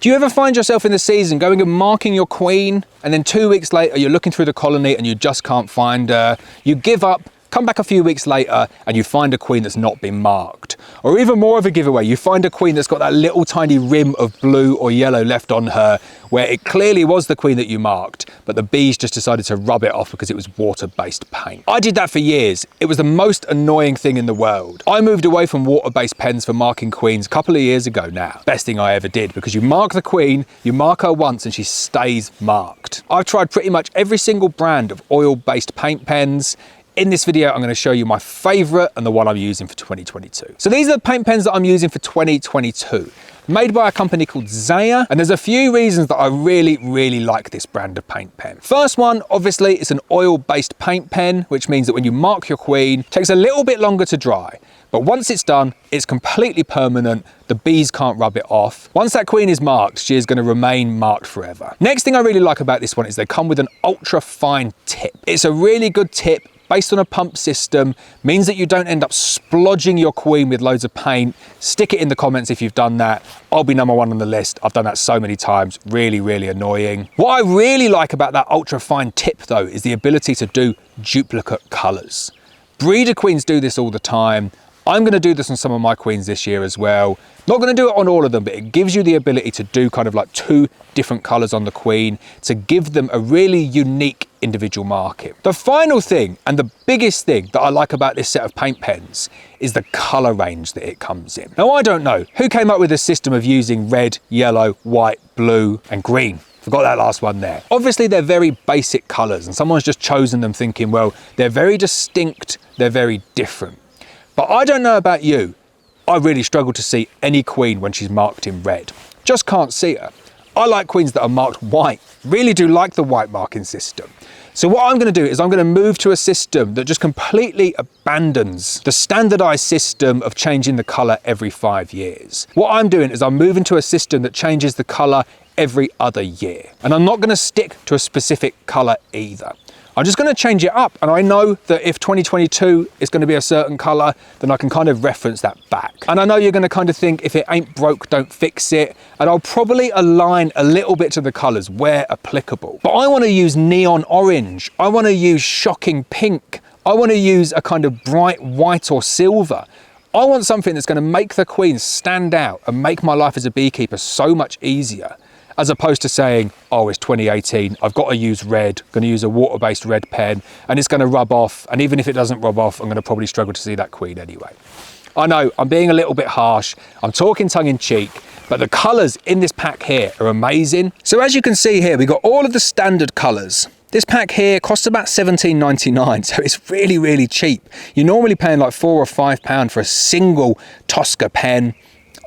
Do you ever find yourself in the season going and marking your queen, and then 2 weeks later you're looking through the colony and you just can't find her? You give up, come back a few weeks later and you find a queen that's not been marked. Or even more of a giveaway, you find a queen that's got that little tiny rim of blue or yellow left on her where it clearly was the queen that you marked, but the bees just decided to rub it off because it was water-based paint. I did that for years. It was the most annoying thing in the world. I moved away from water-based pens for marking queens a couple of years ago now. Best thing I ever did, because you mark the queen, you mark her once and she stays marked. I've tried pretty much every single brand of oil-based paint pens. In this video, I'm going to show you my favorite and the one I'm using for 2022. So these are the paint pens that I'm using for 2022, made by a company called Zaya. And there's a few reasons that I really like this brand of paint pen. First one, obviously, it's an oil-based paint pen, which means that when you mark your queen, it takes a little bit longer to dry. But once it's done, it's completely permanent. The bees can't rub it off. Once that queen is marked, she is going to remain marked forever. Next thing I really like about this one is they come with an ultra fine tip. It's a really good tip, based on a pump system, means that you don't end up splodging your queen with loads of paint. Stick it in the comments if you've done that. I'll be number one on the list. I've done that so many times. Really annoying. What I really like about that ultra fine tip though is the ability to do duplicate colors. Breeder queens do this all the time. I'm going to do this on some of my queens this year as well. Not going to do it on all of them, but it gives you the ability to do kind of like 2 different colours on the queen to give them a really unique individual marking. The final thing and the biggest thing that I like about this set of paint pens is the colour range that it comes in. Now, I don't know who came up with a system of using red, yellow, white, blue and green. Forgot that last one there. Obviously, they're very basic colours and someone's just chosen them thinking, well, they're very distinct, they're very different. But I don't know about you, I really struggle to see any queen when she's marked in red. Just can't see her. I like queens that are marked white, really do like the white marking system. So what I'm going to do is I'm going to move to a system that just completely abandons the standardized system of changing the colour every 5 years. What I'm doing is I'm moving to a system that changes the colour every other year. And I'm not going to stick to a specific colour either. I'm just going to change it up, and I know that if 2022 is going to be a certain colour, then I can kind of reference that back. And I know you're going to kind of think, if it ain't broke, don't fix it, and I'll probably align a little bit to the colours where applicable. But I want to use neon orange, I want to use shocking pink, I want to use a kind of bright white or silver. I want something that's going to make the queen stand out and make my life as a beekeeper so much easier, as opposed to saying, oh, it's 2018, I've got to use red, going to use a water-based red pen, and it's going to rub off, and even if it doesn't rub off, I'm going to probably struggle to see that queen anyway. I know, I'm being a little bit harsh, I'm talking tongue-in-cheek, but the colours in this pack here are amazing. So as you can see here, we've got all of the standard colours. This pack here costs about $17.99, so it's really cheap. You're normally paying like £4 or £5 for a single Posca pen.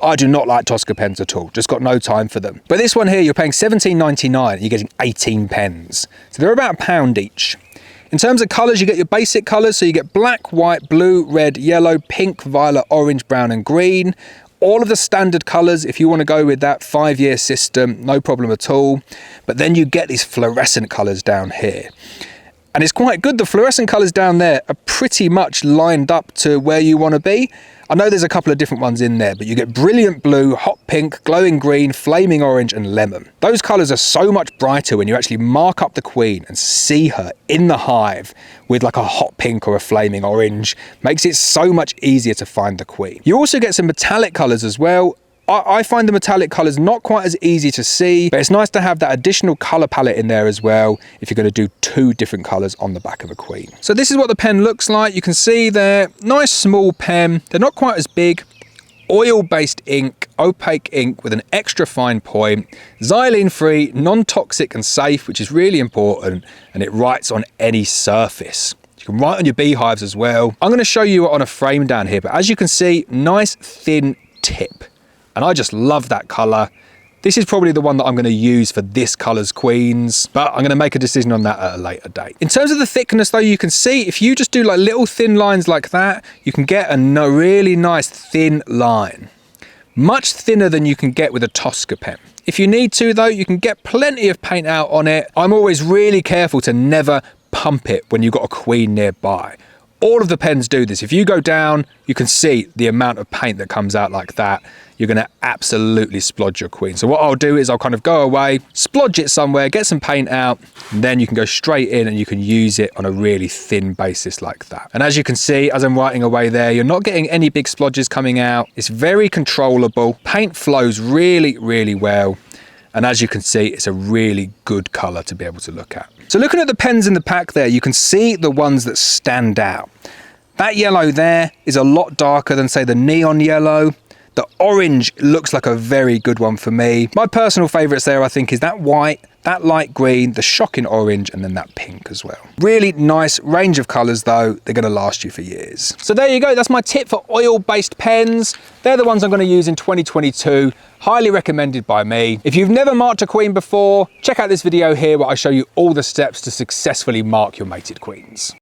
I do not like Posca pens at all, just got no time for them. But this one here, you're paying $17.99 and you're getting 18 pens. So they're about £1 each. In terms of colours, you get your basic colours, so you get black, white, blue, red, yellow, pink, violet, orange, brown and green. All of the standard colours, if you want to go with that 5-year system, no problem at all. But then you get these fluorescent colours down here. And it's quite good, the fluorescent colours down there are pretty much lined up to where you want to be. I know there's a couple of different ones in there, but you get brilliant blue, hot pink, glowing green, flaming orange and lemon. Those colours are so much brighter when you actually mark up the queen and see her in the hive with like a hot pink or a flaming orange. Makes it so much easier to find the queen. You also get some metallic colours as well. I find the metallic colours not quite as easy to see, but it's nice to have that additional colour palette in there as well if you're going to do 2 different colours on the back of a queen. So this is what the pen looks like. You can see there, nice small pen. They're not quite as big. Oil-based ink, opaque ink with an extra fine point, xylene-free, non-toxic and safe, which is really important, and it writes on any surface. You can write on your beehives as well. I'm going to show you it on a frame down here, but as you can see, nice thin tip. And I just love that colour. This is probably the one that I'm going to use for this colour's queens, but I'm going to make a decision on that at a later date. In terms of the thickness though, you can see if you just do like little thin lines like that, you can get a really nice thin line. Much thinner than you can get with a Posca pen. If you need to though, you can get plenty of paint out on it. I'm always really careful to never pump it when you've got a queen nearby. All of the pens do this. If you go down, you can see the amount of paint that comes out like that. You're going to absolutely splodge your queen. So what I'll do is I'll kind of go away, splodge it somewhere, get some paint out, and then you can go straight in and you can use it on a really thin basis like that. And as you can see, as I'm writing away there, you're not getting any big splodges coming out. It's very controllable. Paint flows really, really well. And as you can see, it's a really good color to be able to look at. So looking at the pens in the pack there, you can see the ones that stand out. That yellow there is a lot darker than, say, the neon yellow. The orange looks like a very good one for me. My personal favorites there, I think, is that white, that light green, the shocking orange, and then that pink as well. Really nice range of colors though. They're going to last you for years. So there you go. That's my tip for oil-based pens. They're the ones I'm going to use in 2022. Highly recommended by me. If you've never marked a queen before, check out this video here where I show you all the steps to successfully mark your mated queens.